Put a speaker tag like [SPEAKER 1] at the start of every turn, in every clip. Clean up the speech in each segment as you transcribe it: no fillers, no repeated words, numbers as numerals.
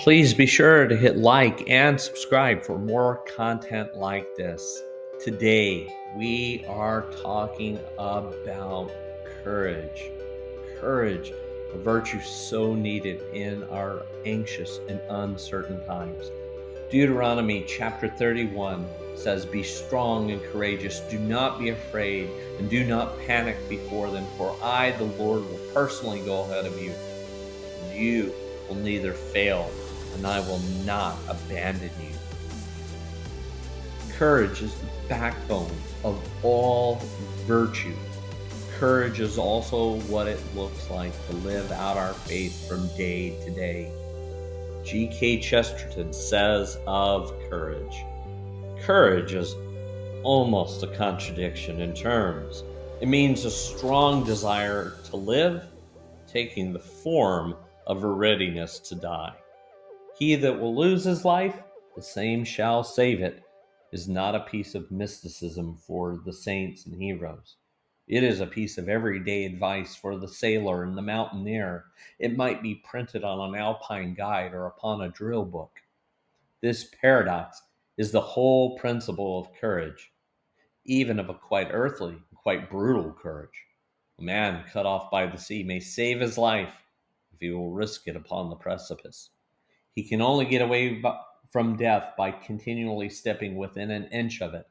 [SPEAKER 1] Please be sure to hit like and subscribe for more content like this. Today, we are talking about courage. Courage, a virtue so needed in our anxious and uncertain times. Deuteronomy chapter 31 says, "Be strong and courageous. Do not be afraid and do not panic before them, for I, the Lord, will personally go ahead of you. You will neither fail, and I will not abandon you." Courage is the backbone of all virtue. Courage is also what it looks like to live out our faith from day to day. G.K. Chesterton says of courage, "Courage is almost a contradiction in terms. It means a strong desire to live, taking the form of a readiness to die. He that will lose his life, the same shall save it," is not a piece of mysticism for the saints and heroes. It is a piece of everyday advice for the sailor and the mountaineer. It might be printed on an alpine guide or upon a drill book. This paradox is the whole principle of courage, even of a quite earthly, quite brutal courage. A man cut off by the sea may save his life if he will risk it upon the precipice. He can only get away from death by continually stepping within an inch of it.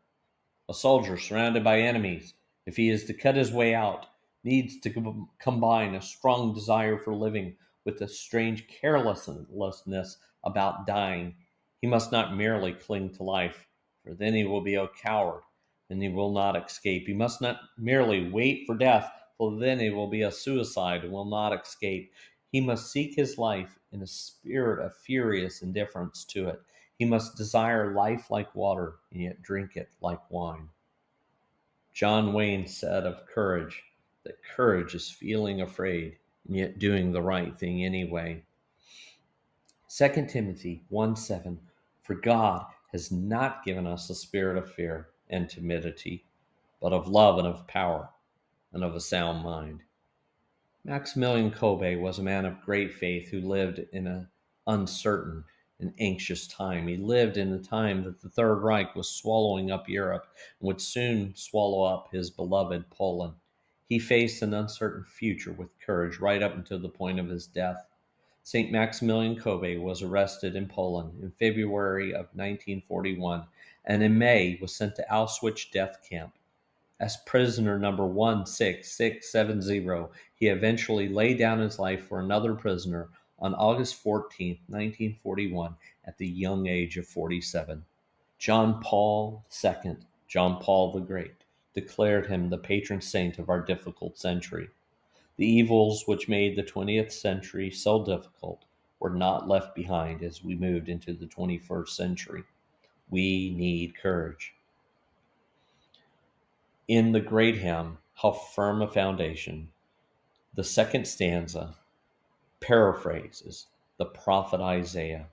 [SPEAKER 1] A soldier surrounded by enemies, if he is to cut his way out, needs to combine a strong desire for living with a strange carelessness about dying. He must not merely cling to life, for then he will be a coward and he will not escape. He must not merely wait for death, for then he will be a suicide and will not escape. He must seek his life in a spirit of furious indifference to it. He must desire life like water, and yet drink it like wine. John Wayne said of courage that courage is feeling afraid and yet doing the right thing anyway. 2 Timothy 1:7, "For God has not given us a spirit of fear and timidity, but of love and of power and of a sound mind." Maximilian Kolbe was a man of great faith who lived in an uncertain and anxious time. He lived in the time that the Third Reich was swallowing up Europe and would soon swallow up his beloved Poland. He faced an uncertain future with courage right up until the point of his death. St. Maximilian Kolbe was arrested in Poland in February of 1941 and in May was sent to Auschwitz death camp. As prisoner number 16670, he eventually laid down his life for another prisoner on August 14, 1941, at the young age of 47. John Paul II, John Paul the Great, declared him the patron saint of our difficult century. The evils which made the 20th century so difficult were not left behind as we moved into the 21st century. We need courage. In the great hymn, "How Firm a Foundation," the second stanza paraphrases the prophet Isaiah.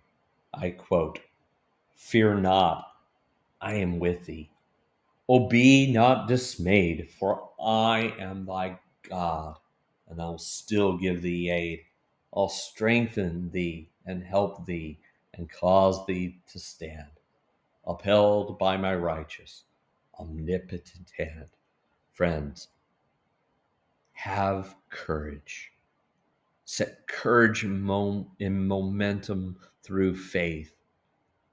[SPEAKER 1] I quote, "Fear not, I am with thee. O be not dismayed, for I am thy God, and I'll still give thee aid. I'll strengthen thee and help thee and cause thee to stand, upheld by my righteous, omnipotent hand." Friends, have courage. Set courage in momentum through faith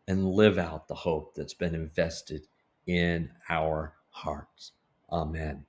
[SPEAKER 1] and live out the hope that's been invested in our hearts. Amen.